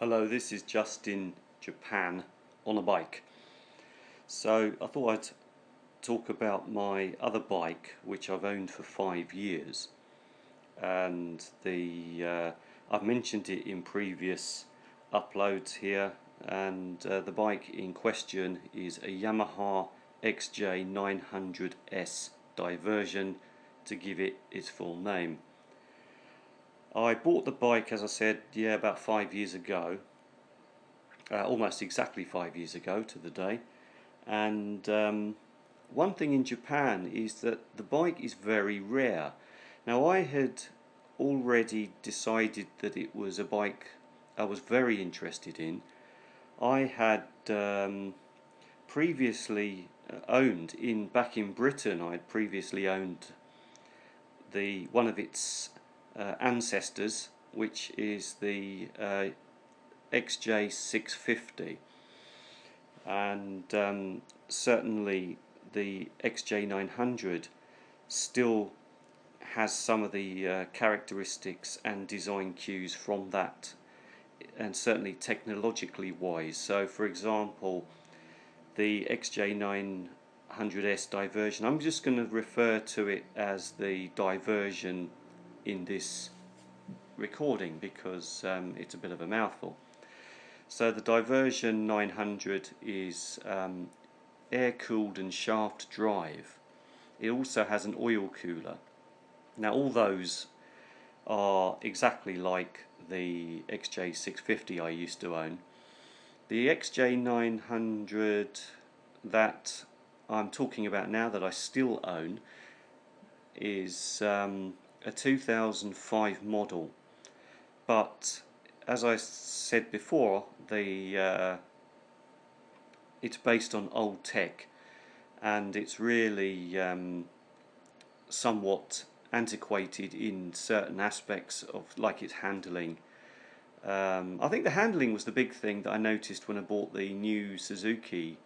Hello, this is just in Japan on a bike. So I thought I'd talk about my other bike, which I've owned for 5 years, and I've mentioned it in previous uploads here. And the bike in question is a Yamaha XJ900S Diversion, to give it its full name. I bought the bike, as I said, about 5 years ago, almost exactly 5 years ago to the day. And one thing in Japan is that the bike is very rare. Now, I had already decided that it was a bike I was very interested in. I had previously owned back in Britain. I had previously owned one of its ancestors, which is the XJ650, and certainly the XJ900 still has some of the characteristics and design cues from that, and certainly technologically wise. So, for example, the XJ900S Diversion, I'm just going to refer to it as the Diversion in this recording because it's a bit of a mouthful. So the Diversion 900 is air-cooled and shaft drive. It also has an oil cooler. Now all those are exactly like the XJ650 I used to own. The XJ900 that I'm talking about now, that I still own, is a 2005 model. But as I said before, it's based on old tech, and it's really somewhat antiquated in certain aspects of, like, its handling. I think the handling was the big thing that I noticed when I bought the new Suzuki.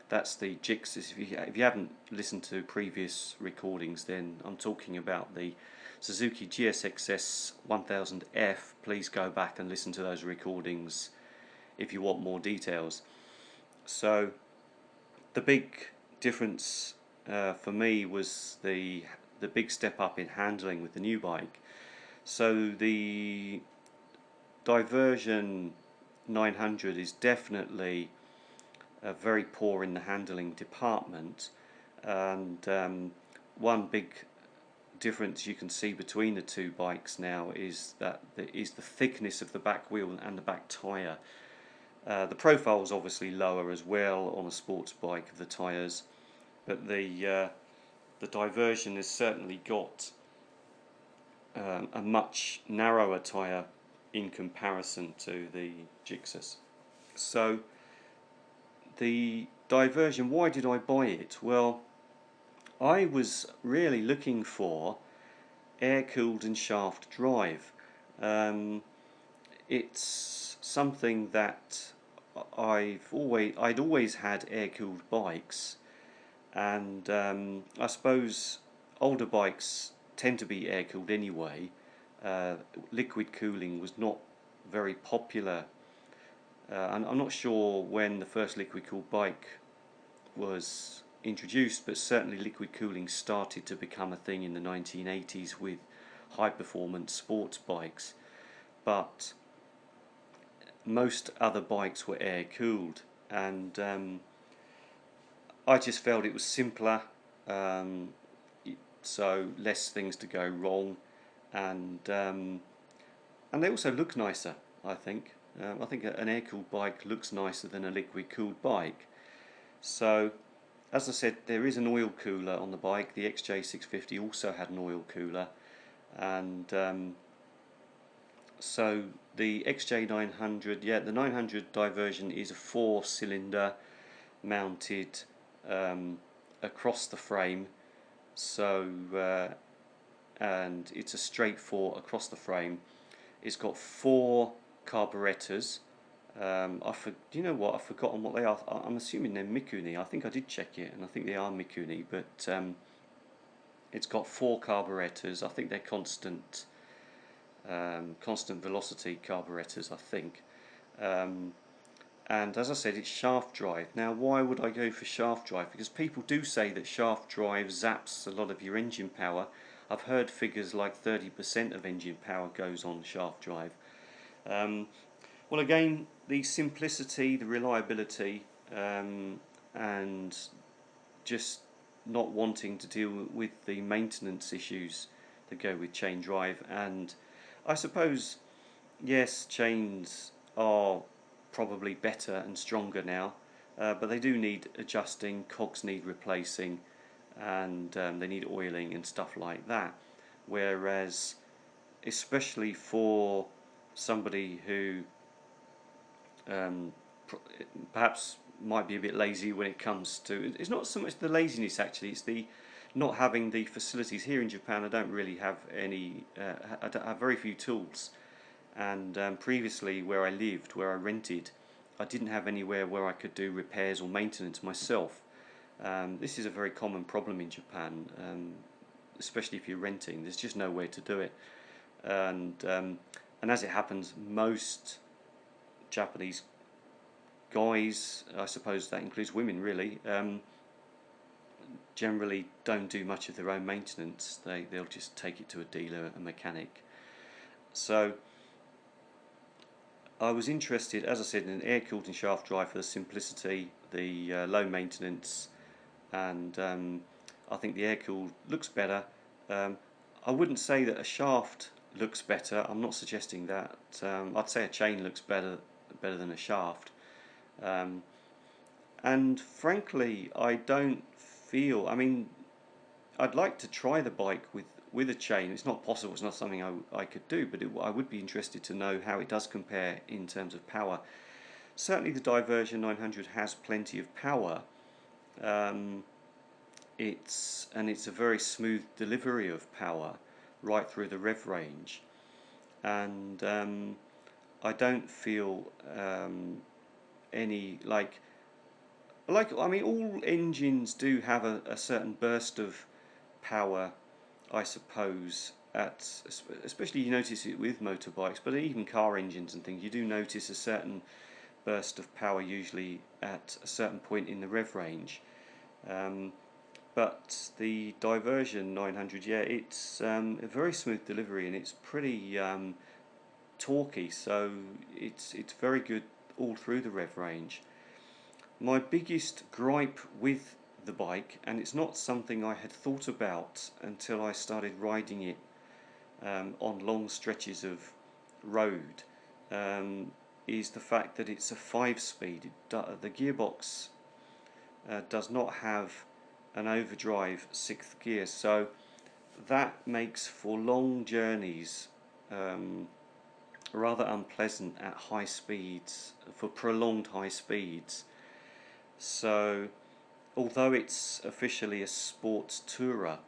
That's the Gixxer. If you haven't listened to previous recordings, then I'm talking about the Suzuki GSXS 1000F. Please go back and listen to those recordings if you want more details. So the big difference for me was the big step up in handling with the new bike. So the Diversion 900 is definitely very poor in the handling department, and one big difference you can see between the two bikes now is the thickness of the back wheel and the back tyre. The profile is obviously lower as well on a sports bike of the tyres, but the Diversion has certainly got a much narrower tyre in comparison to the Gixxer. So the Diversion, why did I buy it? Well, I was really looking for air-cooled and shaft drive. It's something that I'd always had air-cooled bikes, and I suppose older bikes tend to be air-cooled anyway. Liquid cooling was not very popular. I'm not sure when the first liquid cooled bike was introduced, but certainly liquid cooling started to become a thing in the 1980s with high performance sports bikes. But most other bikes were air cooled, and I just felt it was simpler, so less things to go wrong, and they also look nicer, I think. I think an air-cooled bike looks nicer than a liquid-cooled bike. So, as I said, there is an oil cooler on the bike. The XJ650 also had an oil cooler, and so the XJ900, the 900 Diversion is a 4-cylinder mounted across the frame. So and it's a straight 4 across the frame. It's got 4 carburetors. You know what? I've forgotten what they are. I'm assuming they're Mikuni. I think I did check it, and I think they are Mikuni. But it's got 4 carburetors. I think they're constant velocity carburetors, I think. Um, and as I said, it's shaft drive. Now, why would I go for shaft drive? Because people do say that shaft drive zaps a lot of your engine power. I've heard figures like 30% of engine power goes on shaft drive. Um, well, again, the simplicity, the reliability, and just not wanting to deal with the maintenance issues that go with chain drive. And I suppose, yes, chains are probably better and stronger now, but they do need adjusting, cogs need replacing, and they need oiling and stuff like that. Whereas, especially for somebody who um, perhaps might be a bit lazy when it comes to, it's not so much the laziness actually, it's the not having the facilities. Here in Japan I don't really have any, I don't have very few tools, and previously where I lived, where I rented, I didn't have anywhere where I could do repairs or maintenance myself. This is a very common problem in Japan, especially if you're renting. There's just nowhere to do it, and as it happens, most Japanese guys, I suppose that includes women really, generally don't do much of their own maintenance. They'll just take it to a dealer, a mechanic. So I was interested, as I said, in an air-cooled and shaft drive for the simplicity, the low maintenance, and I think the air-cooled looks better. I wouldn't say that a shaft looks better. I'm not suggesting that. I'd say a chain looks better than a shaft. And frankly, I don't feel. I mean, I'd like to try the bike with a chain. It's not possible. It's not something I could do, but I would be interested to know how it does compare in terms of power. Certainly, the Diversion 900 has plenty of power. Um, it's a very smooth delivery of power right through the rev range, and I don't feel any I mean, all engines do have a certain burst of power, I suppose, especially you notice it with motorbikes, but even car engines and things, you do notice a certain burst of power usually at a certain point in the rev range. But the Diversion 900, yeah, it's a very smooth delivery, and it's pretty torquey, so it's very good all through the rev range. My biggest gripe with the bike, and it's not something I had thought about until I started riding it on long stretches of road, is the fact that it's a 5-speed. The gearbox does not have an overdrive 6th gear, so that makes for long journeys rather unpleasant at high speeds, for prolonged high speeds. So although it's officially a sports tourer,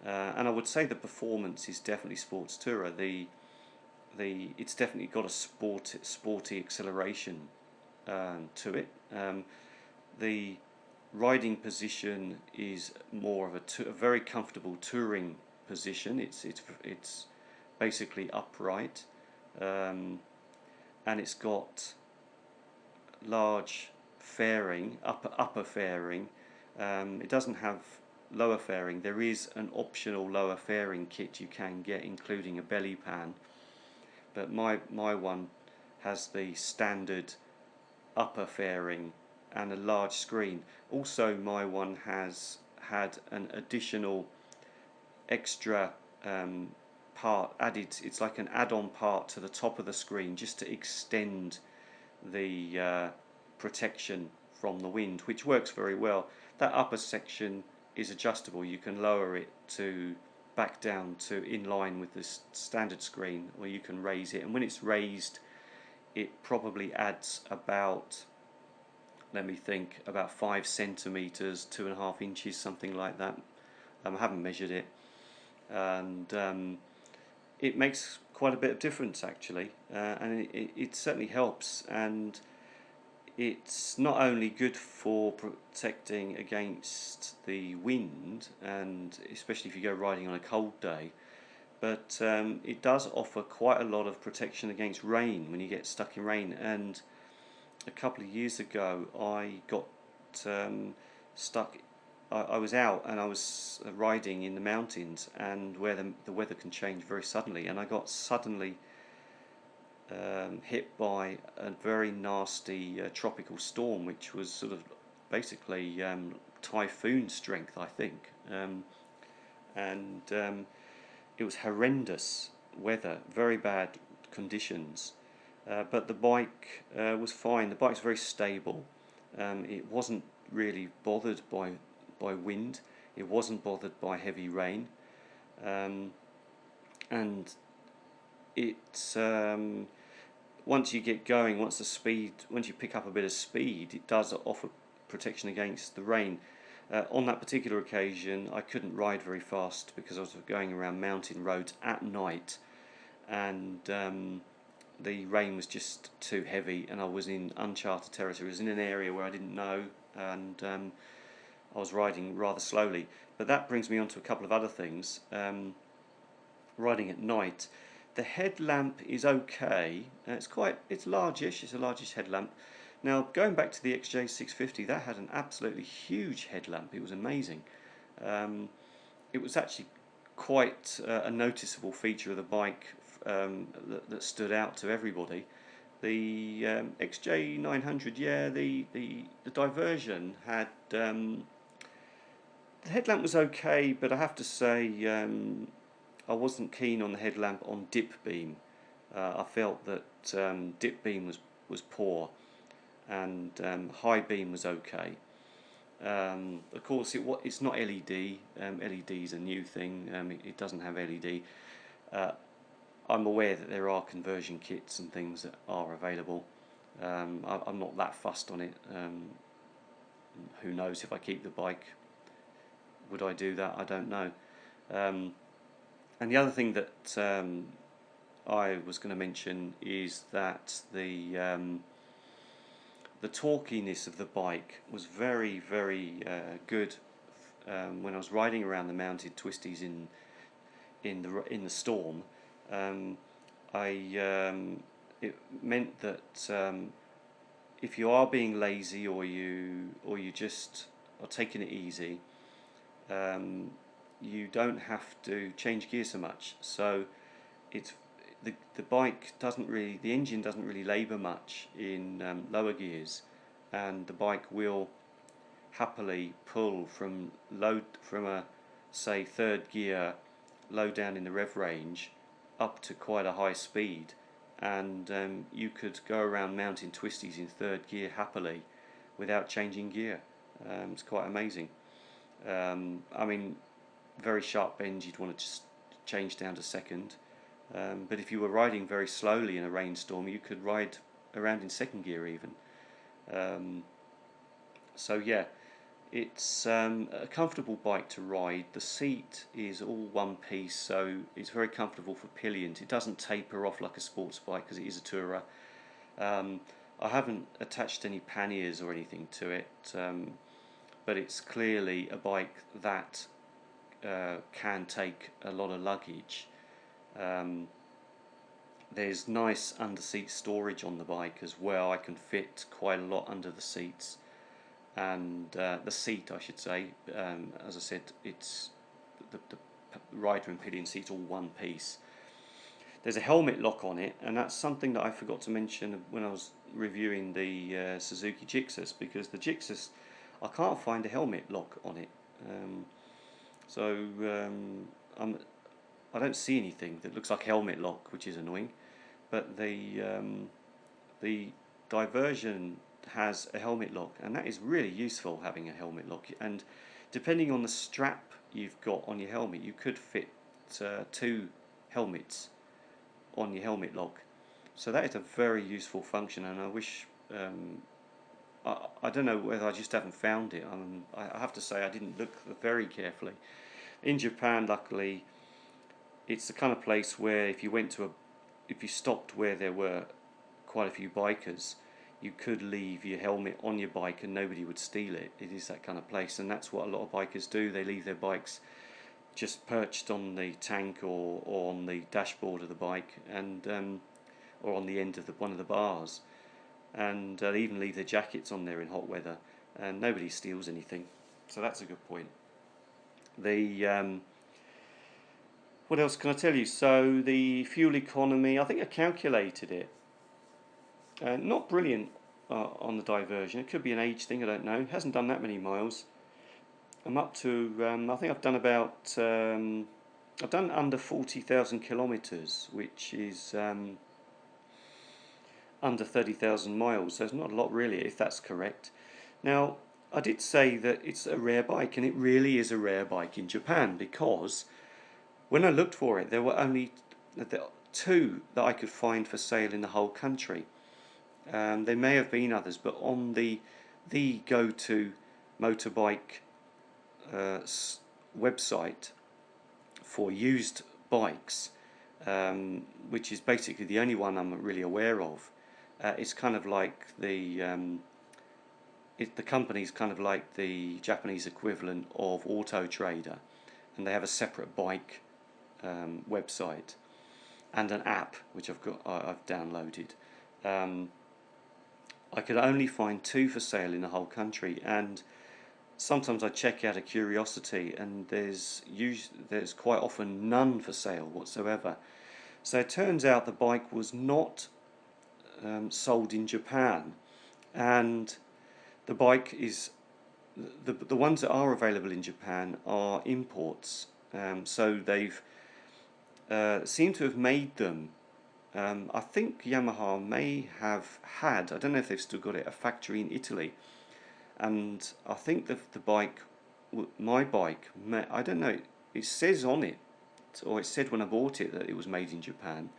and I would say the performance is definitely sports tourer, it's definitely got a sporty acceleration to it. The riding position is more of a very comfortable touring position. It's basically upright, and it's got large fairing, upper fairing. It doesn't have lower fairing. There is an optional lower fairing kit you can get, including a belly pan, but my one has the standard upper fairing and a large screen. Also, my one has had an additional extra part added. It's like an add-on part to the top of the screen just to extend the protection from the wind, which works very well. That upper section is adjustable. You can lower it to back down to in line with the standard screen, or you can raise it, and when it's raised it probably adds about, let me think, about 5 centimeters, 2.5 inches, something like that. I haven't measured it, and it makes quite a bit of difference actually, and it certainly helps. And it's not only good for protecting against the wind, and especially if you go riding on a cold day, but it does offer quite a lot of protection against rain when you get stuck in rain. And a couple of years ago I got stuck. I was out and I was riding in the mountains, and where the weather can change very suddenly, and I got suddenly hit by a very nasty tropical storm, which was sort of basically typhoon strength, I think, and it was horrendous weather, very bad conditions, but the bike was fine. The bike's very stable. It wasn't really bothered by wind. It wasn't bothered by heavy rain, and it's once you get going, once you pick up a bit of speed, it does offer protection against the rain. On that particular occasion, I couldn't ride very fast because I was going around mountain roads at night, and the rain was just too heavy, and I was in uncharted territory. I was in an area where I didn't know, and I was riding rather slowly. But that brings me on to a couple of other things. Riding at night, the headlamp is okay. It's largish. It's a largish headlamp. Now, going back to the XJ650, that had an absolutely huge headlamp. It was amazing. It was actually quite a noticeable feature of the bike that stood out to everybody. The XJ900, yeah, the Diversion had the headlamp was okay, but I have to say I wasn't keen on the headlamp on dip beam. I felt that dip beam was poor, and high beam was okay. Of course, it's not LED. LED is a new thing. It doesn't have LED. I'm aware that there are conversion kits and things that are available. I'm not that fussed on it. Who knows, if I keep the bike, would I do that? I don't know. And the other thing that I was going to mention is that the torquiness of the bike was very, very good when I was riding around the mounted twisties in the storm. It meant that if you are being lazy, or you just are taking it easy, you don't have to change gear so much. So it's the bike doesn't really, the engine doesn't really labour much in lower gears, and the bike will happily pull from a, say, third gear low down in the rev range up to quite a high speed, and you could go around mountain twisties in third gear happily without changing gear. It's quite amazing. I mean, very sharp bends you'd want to just change down to second, but if you were riding very slowly in a rainstorm, you could ride around in second gear even. So yeah, it's a comfortable bike to ride. The seat is all one piece, so it's very comfortable for pillions. It doesn't taper off like a sports bike because it is a tourer. I haven't attached any panniers or anything to it, but it's clearly a bike that can take a lot of luggage. There's nice under-seat storage on the bike as well. I can fit quite a lot under the seats, and the seat, I should say, as I said, it's the rider and pillion seat's all one piece. There's a helmet lock on it, and that's something that I forgot to mention when I was reviewing the Suzuki Gixxus, because the Gixxus, I can't find a helmet lock on it. I don't see anything that looks like helmet lock, which is annoying. But the Diversion has a helmet lock, and that is really useful, having a helmet lock. And depending on the strap you've got on your helmet, you could fit 2 helmets on your helmet lock. So that is a very useful function, and I wish I don't know whether I just haven't found it. I have to say I didn't look very carefully. In Japan, luckily, it's the kind of place where if you stopped where there were quite a few bikers, you could leave your helmet on your bike and nobody would steal it. It is that kind of place, and that's what a lot of bikers do. They leave their bikes just perched on the tank or on the dashboard of the bike, and or on the end of one of the bars, and they even leave their jackets on there in hot weather, and nobody steals anything. So that's a good point. The what else can I tell you? So the fuel economy, I think I calculated it. Not brilliant on the Diversion. It could be an age thing, I don't know. It hasn't done that many miles. I'm up to, I think I've done about, I've done under 40,000 kilometres, which is under 30,000 miles. So it's not a lot really, if that's correct. Now, I did say that it's a rare bike, and it really is a rare bike in Japan, because when I looked for it, there were only two that I could find for sale in the whole country. There may have been others, but on the go-to motorbike website for used bikes, which is basically the only one I'm really aware of, it's kind of like the company's kind of like the Japanese equivalent of Auto Trader, and they have a separate bike website and an app which I've downloaded. I could only find two for sale in the whole country, and sometimes I check out of curiosity, and there's quite often none for sale whatsoever. So it turns out the bike was not sold in Japan, and the bike is the ones that are available in Japan are imports. So they've seem to have made them. I think Yamaha may have had, I don't know if they've still got it, a factory in Italy, and I think the bike, my bike, I don't know, it says on it, or it said when I bought it, that it was made in Japan,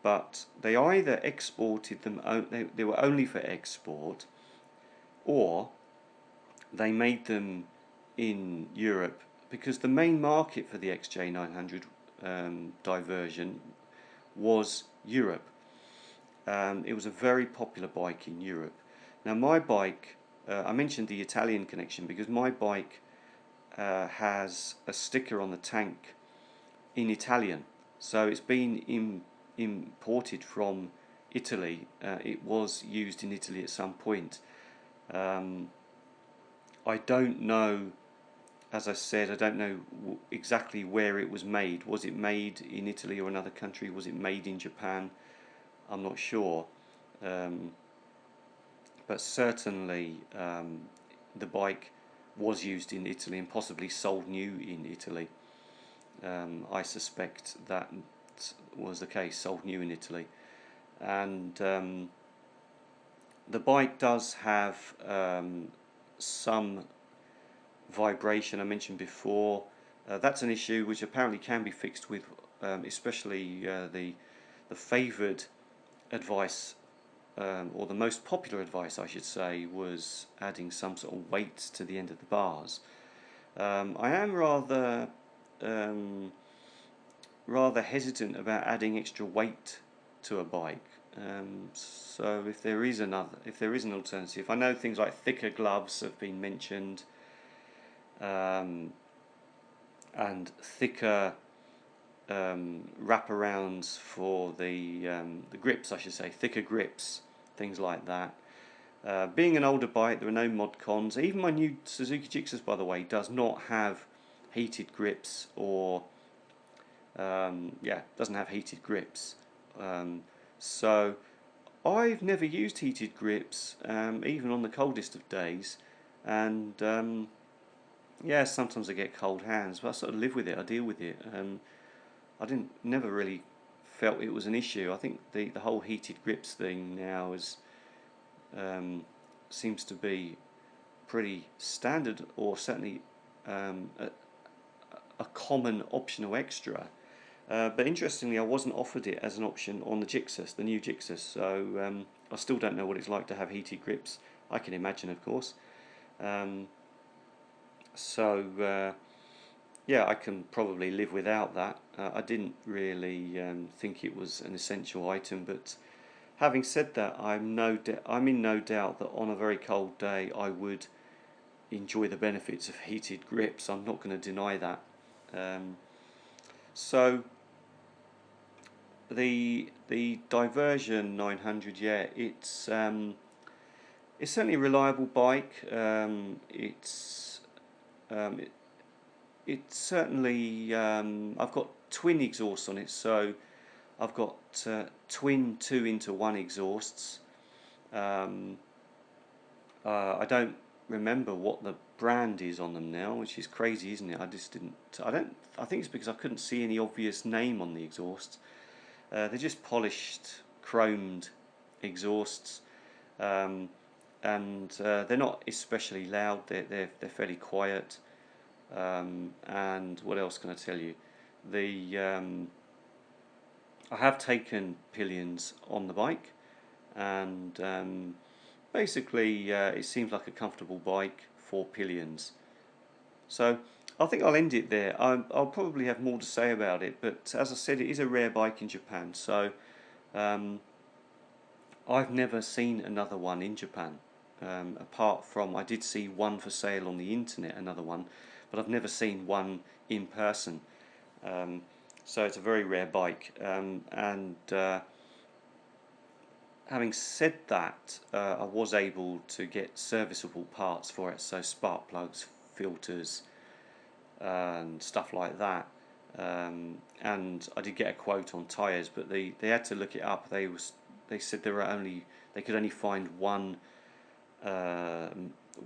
but they either exported them, they were only for export, or they made them in Europe, because the main market for the XJ900 Diversion was Europe. It was a very popular bike in Europe. Now my bike, I mentioned the Italian connection because my bike has a sticker on the tank in Italian, so it's been imported from Italy. It was used in Italy at some point. I don't know, as I said, I don't know exactly where it was made. Was it made in Italy or another country? Was it made in Japan? I'm not sure. But certainly the bike was used in Italy and possibly sold new in Italy. I suspect that was the case, sold new in Italy. And the bike does have some vibration I mentioned before. That's an issue which apparently can be fixed with especially the favoured advice, or the most popular advice I should say, was adding some sort of weight to the end of the bars. I am rather hesitant about adding extra weight to a bike. So if there is an alternative, I know things like thicker gloves have been mentioned, and thicker wraparounds for the grips, I should say, thicker grips, things like that. Being an older bike, there are no mod cons. Even my new Suzuki Gixxus, by the way, does not have heated grips, or doesn't have heated grips. So I've never used heated grips, even on the coldest of days, and sometimes I get cold hands, but I sort of live with it. I deal with it. I never really felt it was an issue. I think the whole heated grips thing now seems to be pretty standard, or certainly a common optional extra. But interestingly, I wasn't offered it as an option on the Gixxus, the new Gixxus, so I still don't know what it's like to have heated grips. I can imagine, of course. I can probably live without that. I didn't really think it was an essential item, but having said that, I'm in no doubt that on a very cold day I would enjoy the benefits of heated grips. I'm not going to deny that. So the Diversion 900, yeah, it's certainly a reliable bike. Um, it, it's certainly I've got twin exhausts on it, so I've got twin 2-into-1 exhausts. Um, I don't remember what the brand is on them now, which is crazy, isn't it? I just didn't. I think it's because I couldn't see any obvious name on the exhausts. They're just polished, chromed exhausts, um, and they're not especially loud. They're fairly quiet. And what else can I tell you? The I have taken pillions on the bike, and basically it seems like a comfortable bike for pillions. So I think I'll end it there. I'll probably have more to say about it, but as I said, it is a rare bike in Japan, so um, I've never seen another one in Japan. Apart from, I did see one for sale on the internet, another one, but I've never seen one in person. Um, so it's a very rare bike, and having said that, I was able to get serviceable parts for it, so spark plugs, filters, and stuff like that. And I did get a quote on tyres, but they had to look it up. They said they could only find uh,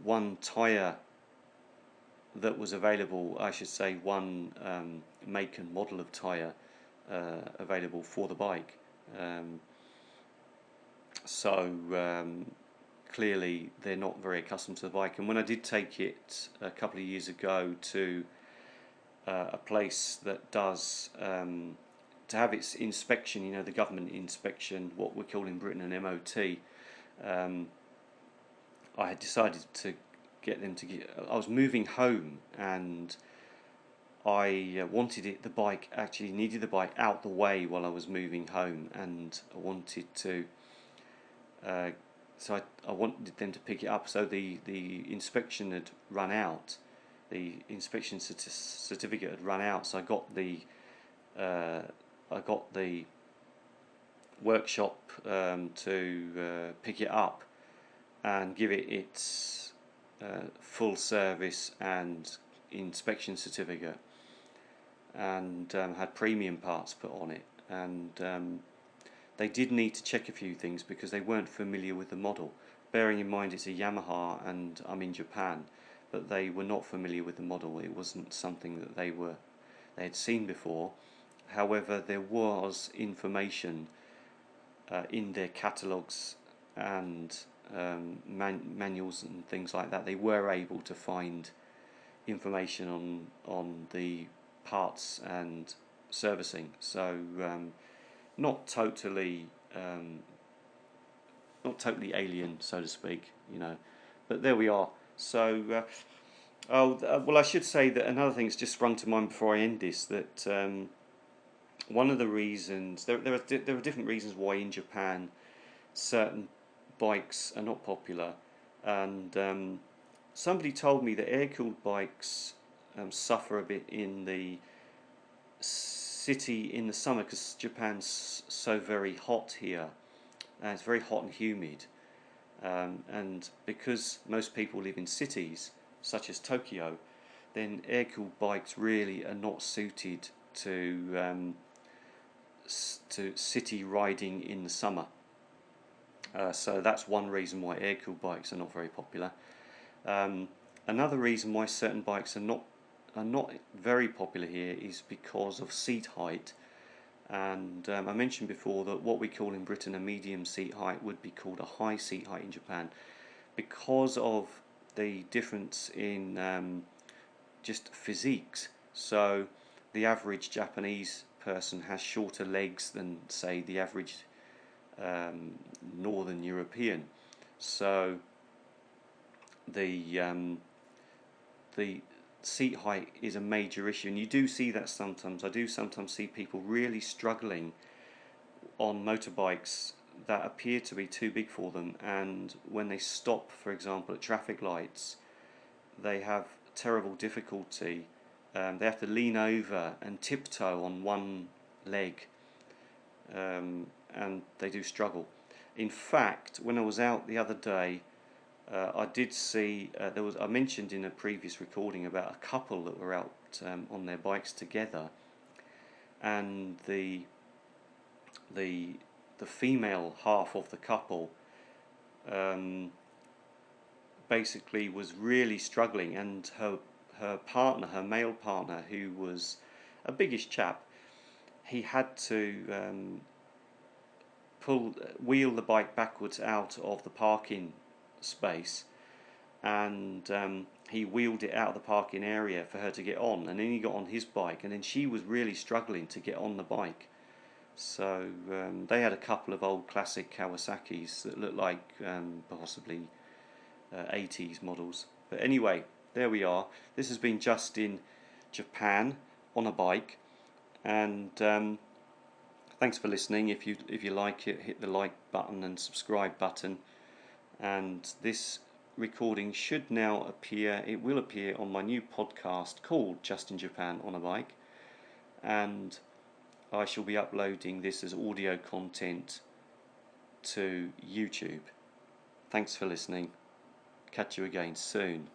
one tyre that was available. I should say one make and model of tyre available for the bike. Um, so clearly they're not very accustomed to the bike. And when I did take it a couple of years ago to a place that does to have its inspection, the government inspection, what we call in Britain an MOT, I had decided to get them to get. I was moving home, and I wanted it. The bike actually needed the bike out the way while I was moving home, and I wanted to. So I wanted them to pick it up. So the inspection had run out. The inspection certificate had run out. So I got the workshop to pick it up and give it its full service and inspection certificate, and had premium parts put on it. And they did need to check a few things because they weren't familiar with the model. Bearing in mind it's a Yamaha and I'm in Japan, but they were not familiar with the model. It wasn't something that they had seen before. However, there was information in their catalogues and manuals and things like that. They were able to find information on the parts and servicing. So not totally alien, so to speak, But there we are. So well, I should say that another thing's just sprung to mind before I end this, that one of the reasons there are different reasons why in Japan certain bikes are not popular, and somebody told me that air-cooled bikes suffer a bit in the city in the summer because Japan's so very hot here. It's very hot and humid, and because most people live in cities such as Tokyo, then air-cooled bikes really are not suited to city riding in the summer. So that's one reason why air-cooled bikes are not very popular. Another reason why certain bikes are not very popular here is because of seat height. And I mentioned before that what we call in Britain a medium seat height would be called a high seat height in Japan, because of the difference in just physiques. So the average Japanese person has shorter legs than, say, the average Northern European. So the seat height is a major issue, and you do see that sometimes. I do sometimes see people really struggling on motorbikes that appear to be too big for them, and when they stop, for example, at traffic lights, they have terrible difficulty They have to lean over and tiptoe on one leg, and they do struggle. In fact, when I was out the other day, I did see I mentioned in a previous recording about a couple that were out on their bikes together, and the female half of the couple basically was really struggling, and her partner, her male partner, who was a biggish chap, he had to wheel the bike backwards out of the parking space, and he wheeled it out of the parking area for her to get on, and then he got on his bike, and then she was really struggling to get on the bike. So they had a couple of old classic Kawasaki's that looked like possibly 80s models. But anyway, there we are. This has been just in Japan on a bike, and thanks for listening. If you like it, hit the like button and subscribe button. And this recording should now appear. It will appear on my new podcast called Just in Japan on a Bike, and I shall be uploading this as audio content to YouTube. Thanks for listening. Catch you again soon.